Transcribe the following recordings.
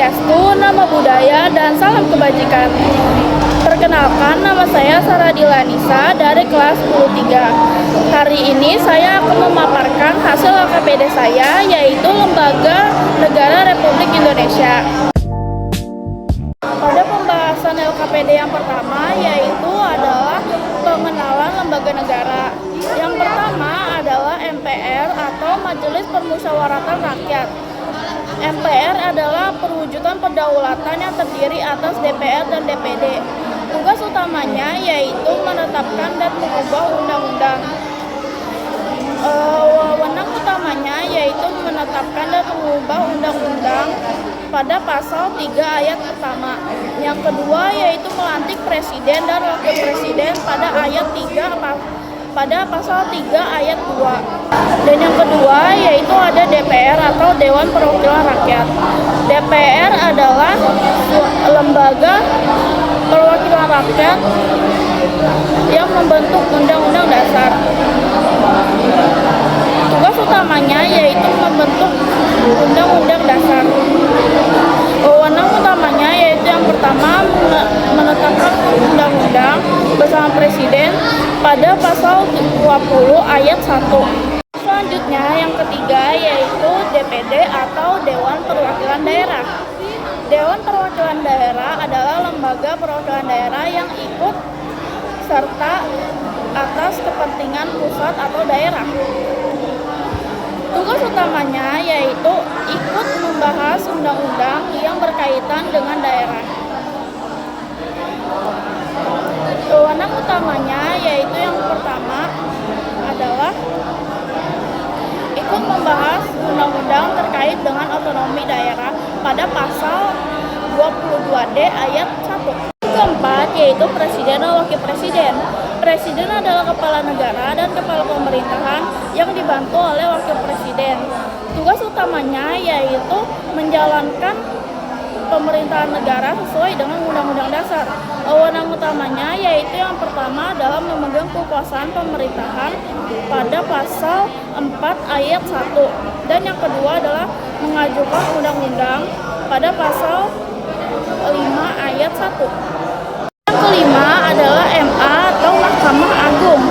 Swastiastu, Namo Buddhaya, dan salam kebajikan. Perkenalkan, nama saya Saradila Nisa dari kelas 10-3. Hari ini saya akan memaparkan hasil LKPD saya, yaitu Lembaga Negara Republik Indonesia. Pada pembahasan LKPD yang pertama, yaitu adalah pengenalan lembaga negara. Yang pertama adalah MPR atau Majelis Permusyawaratan Rakyat. MPR adalah perwujudan perdaulatan yang terdiri atas DPR dan DPD. Tugas utamanya yaitu menetapkan dan mengubah undang-undang. Wewenang utamanya yaitu menetapkan dan mengubah undang-undang pada pasal 3 ayat pertama. Yang kedua yaitu melantik presiden dan wakil presiden pada ayat 3 pada pasal 3 ayat 2. Dan yang kedua yaitu ada DPR atau Dewan Perwakilan Rakyat. DPR adalah lembaga perwakilan rakyat yang membentuk undang-undang dasar. Tugas utamanya yaitu membentuk undang-undang dasar. Wewenang utamanya yaitu yang pertama menetapkan undang-undang bersama presiden pada pasal 20 ayat 1. Selanjutnya yang ketiga yaitu DPD atau Dewan Perwakilan Daerah. Dewan Perwakilan Daerah adalah lembaga perwakilan daerah yang ikut serta atas kepentingan pusat atau daerah. Tugas utamanya yaitu ikut membahas undang-undang yang berkaitan dengan daerah. Wewenang utamanya yaitu yang pertama adalah ikut membahas undang-undang terkait dengan otonomi daerah pada pasal 22D ayat 1. Keempat yaitu presiden dan wakil presiden. Presiden adalah kepala negara dan kepala pemerintahan yang dibantu oleh wakil presiden. Tugas utamanya yaitu menjalankan pemerintahan negara sesuai dengan Undang-Undang Dasar. Wewenang utamanya yaitu yang pertama adalah memegang kekuasaan pemerintahan pada pasal 4 ayat 1. Dan yang kedua adalah mengajukan undang-undang pada pasal 5 ayat 1. Yang kelima adalah MA atau Mahkamah Agung.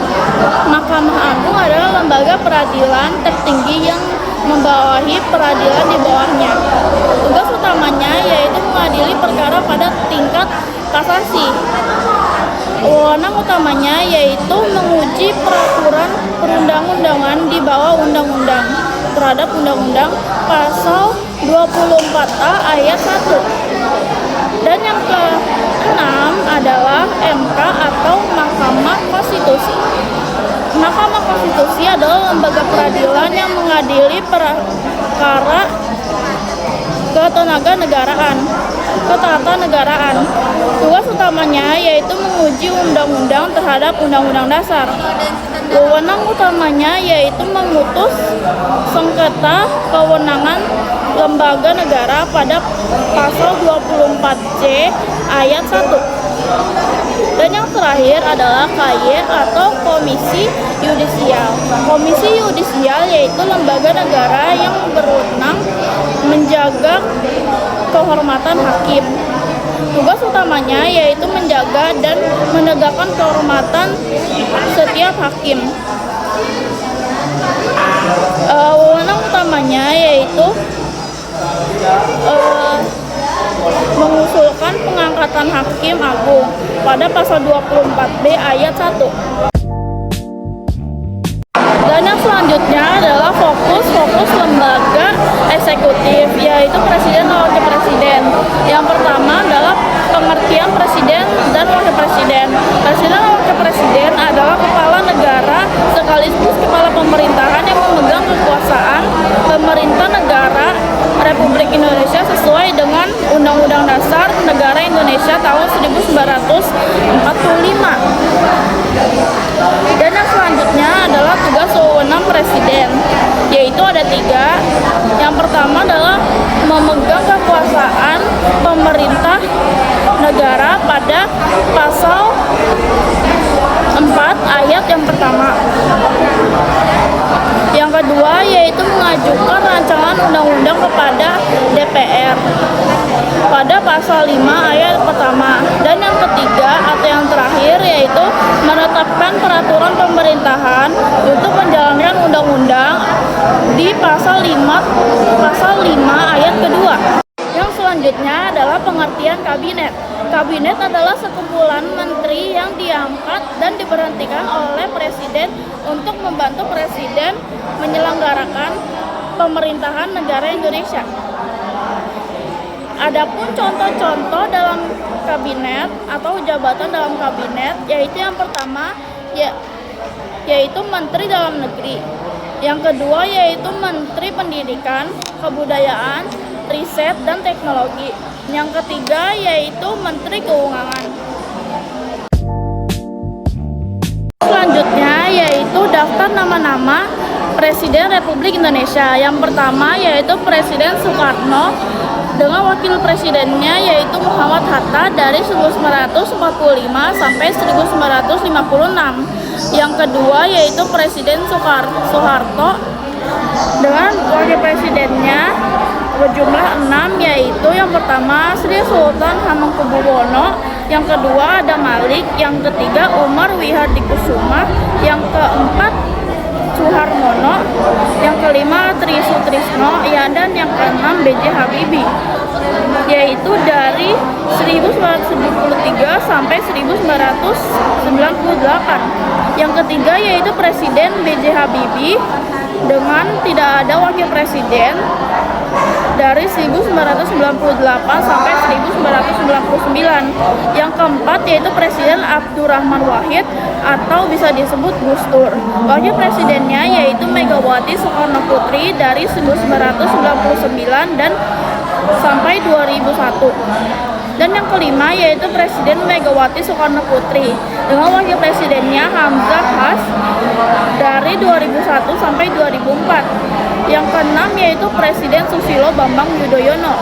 Mahkamah Agung adalah lembaga peradilan tertinggi yang membawahi peradilan di bawahnya. Tugas utamanya yaitu mengadili perkara pada tingkat kasasi. Wewenang utamanya yaitu menguji peraturan perundang-undangan di bawah undang-undang terhadap undang-undang pasal 24A ayat 1. Dan yang keenam adalah MK atau Mahkamah Konstitusi. Mahkamah Konstitusi adalah lembaga peradilan yang mengadili perkara ketatanegaraan. Tugas utamanya yaitu menguji undang-undang terhadap Undang-Undang Dasar. Wewenang utamanya yaitu memutus sengketa kewenangan lembaga negara pada pasal 24C ayat 1. Dan yang terakhir adalah KY atau Komisi Yudisial. Komisi Yudisial yaitu lembaga negara yang berwenang menjaga kehormatan hakim. Tugas utamanya yaitu menjaga dan menegakkan kehormatan setiap hakim. Wewenang utamanya yaitu mengusulkan pengangkatan hakim agung pada pasal 24B ayat 1. Dan yang selanjutnya adalah fokus lembaga eksekutif, yaitu presiden dan wakil presiden. Yang pertama adalah pengertian presiden dan wakil presiden. Presiden dan wakil presiden adalah kepala negara sekaligus kepala pemerintahan yang memegang kekuasaan pemerintah negara Republik Indonesia sesuai dengan Undang-Undang Dasar Negara Indonesia tahun 1945. Dan yang selanjutnya adalah tugas wewenang presiden, yaitu ada 3. Yang pertama adalah memegang pasal 5 ayat pertama. Dan yang ketiga atau yang terakhir yaitu menetapkan peraturan pemerintahan untuk menjalankan undang-undang di pasal 5 ayat kedua. Yang selanjutnya adalah pengertian kabinet. Kabinet adalah sekumpulan menteri yang diangkat dan diberhentikan oleh presiden untuk membantu presiden menyelenggarakan pemerintahan negara Indonesia. Adapun contoh-contoh dalam kabinet atau jabatan dalam kabinet yaitu yang pertama yaitu Menteri Dalam Negeri. Yang kedua yaitu Menteri Pendidikan, Kebudayaan, Riset dan Teknologi. Yang ketiga yaitu Menteri Keuangan. Selanjutnya yaitu daftar nama-nama Presiden Republik Indonesia. Yang pertama yaitu Presiden Soekarno dengan wakil presidennya yaitu Muhammad Hatta dari 1945 sampai 1956. Yang kedua yaitu Presiden Soeharto dengan wakil presidennya berjumlah 6 yaitu yang pertama Sri Sultan Hamengkubuwono, yang kedua ada Malik, yang ketiga Umar Wihadikusuma, yang keempat Suharmono, yang kelima Tri Sutrisno, ya, dan yang keenam B.J. Habibie, yaitu dari 1973 sampai 1998. Yang ketiga yaitu Presiden B.J. Habibie dengan tidak ada wakil presiden dari 1998 sampai 1999. Yang keempat yaitu Presiden Abdurrahman Wahid atau bisa disebut Gus Dur. Wakil presidennya yaitu Megawati Soekarno Putri dari 1999 dan sampai 2001. Dan yang kelima yaitu Presiden Megawati Soekarno Putri dengan wakil presidennya Hamzah Has dari 2001 sampai 2004. Yang keenam yaitu Presiden Susilo Bambang Yudhoyono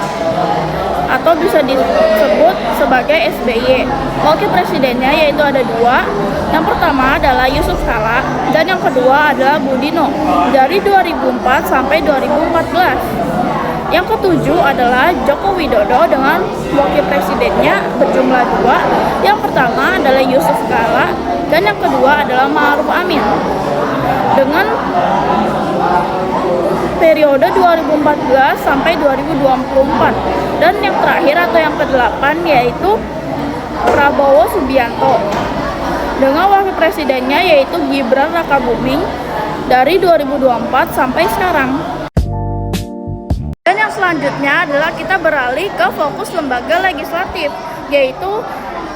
atau bisa disebut sebagai SBY. Wakil presidennya yaitu ada dua. Yang pertama adalah Yusuf Kala dan yang kedua adalah Budino dari 2004 sampai 2014. Yang ketujuh adalah Joko Widodo dengan wakil presidennya berjumlah dua. Yang pertama adalah Yusuf Kala dan yang kedua adalah Ma'ruf Amin dengan periode 2014 sampai 2024. Dan yang terakhir atau yang kedelapan yaitu Prabowo Subianto dengan wakil presidennya yaitu Gibran Rakabuming dari 2024 sampai sekarang. Dan yang selanjutnya adalah kita beralih ke fokus lembaga legislatif, yaitu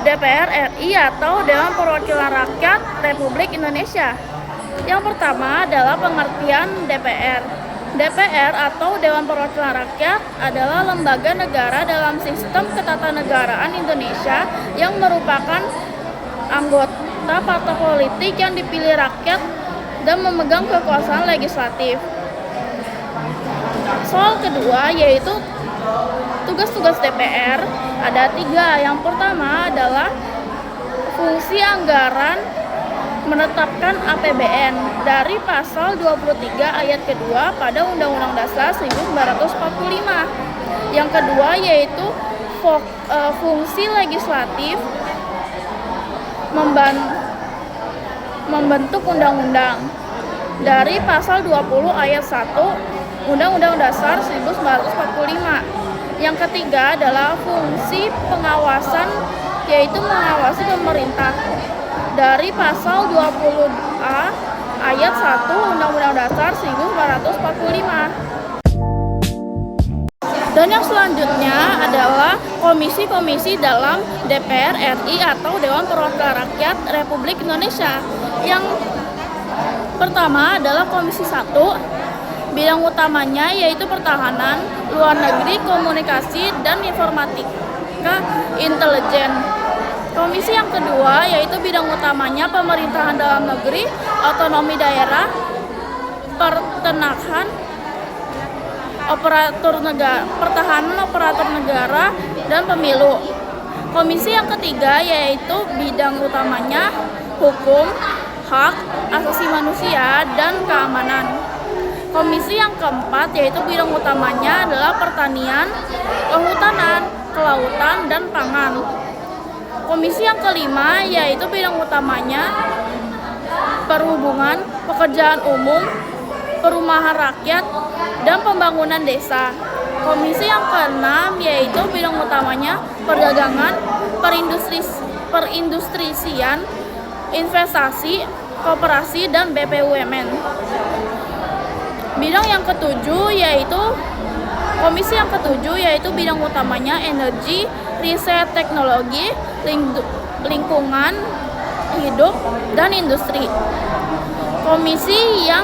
DPR RI atau Dewan Perwakilan Rakyat Republik Indonesia. Yang pertama adalah pengertian DPR. DPR atau Dewan Perwakilan Rakyat adalah lembaga negara dalam sistem ketatanegaraan Indonesia yang merupakan anggota partai politik yang dipilih rakyat dan memegang kekuasaan legislatif. Soal kedua yaitu tugas-tugas DPR ada 3. Yang pertama adalah fungsi anggaran menetapkan APBN dari pasal 23 ayat kedua pada Undang-Undang Dasar 1945. Yang kedua yaitu fungsi legislatif membentuk undang-undang dari pasal 20 ayat 1 Undang-Undang Dasar 1945. Yang ketiga adalah fungsi pengawasan yaitu mengawasi pemerintah dari pasal 20A ayat 1 Undang-Undang Dasar 1945. Dan yang selanjutnya adalah komisi-komisi dalam DPR RI atau Dewan Perwakilan Rakyat Republik Indonesia. Yang pertama adalah Komisi 1, bidang utamanya yaitu pertahanan, luar negeri, komunikasi, dan informatika intelijen. Komisi yang kedua yaitu bidang utamanya pemerintahan dalam negeri, otonomi daerah, pertahanan, operator negara, dan pemilu. Komisi yang ketiga yaitu bidang utamanya hukum, hak asasi manusia, dan keamanan. Komisi yang keempat yaitu bidang utamanya adalah pertanian, kehutanan, kelautan, kelautan, dan pangan. Komisi yang kelima yaitu bidang utamanya perhubungan, pekerjaan umum, perumahan rakyat, dan pembangunan desa. Komisi yang keenam yaitu bidang utamanya perdagangan, perindustrisian, investasi, koperasi, dan BPUMN. Komisi yang ketujuh yaitu bidang utamanya energi, riset teknologi, lingkungan hidup, dan industri. Komisi yang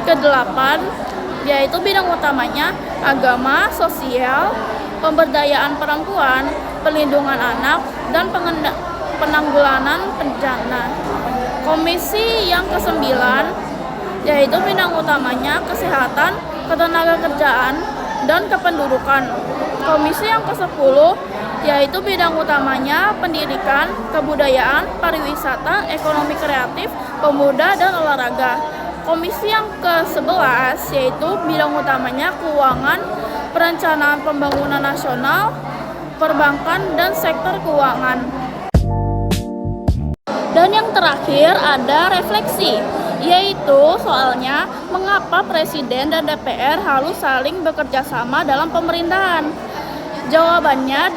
kedelapan yaitu bidang utamanya agama, sosial, pemberdayaan perempuan, perlindungan anak, dan penanggulangan bencana. Komisi yang kesembilan yaitu bidang utamanya kesehatan, ketenagakerjaan, dan kependudukan. Komisi yang ke-10 yaitu bidang utamanya pendidikan, kebudayaan, pariwisata, ekonomi kreatif, pemuda, dan olahraga. Komisi yang ke-11 yaitu bidang utamanya keuangan, perencanaan pembangunan nasional, perbankan, dan sektor keuangan. Dan yang terakhir ada refleksi, yaitu soalnya mengapa Presiden dan DPR harus saling bekerja sama dalam pemerintahan. Jawabannya,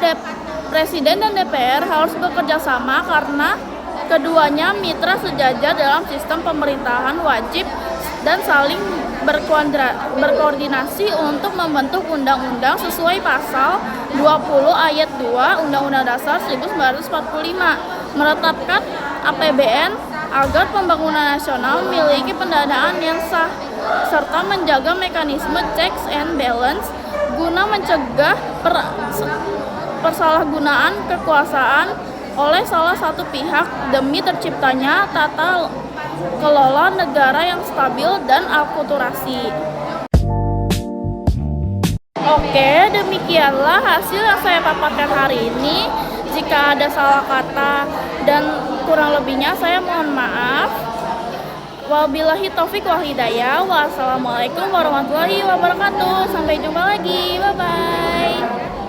Presiden dan DPR harus bekerja sama karena keduanya mitra sejajar dalam sistem pemerintahan wajib dan saling berkoordinasi untuk membentuk undang-undang sesuai pasal 20 ayat 2 Undang-Undang Dasar 1945, menetapkan APBN agar pembangunan nasional memiliki pendanaan yang sah, serta menjaga mekanisme checks and balance guna mencegah persalahgunaan kekuasaan oleh salah satu pihak demi terciptanya tata kelola negara yang stabil dan akulturasi. Oke, demikianlah hasil yang saya paparkan hari ini. Jika ada salah kata dan kurang lebihnya saya mohon maaf. Wabillahi taufik wal hidayah. Wassalamualaikum warahmatullahi wabarakatuh. Sampai jumpa lagi. Bye bye.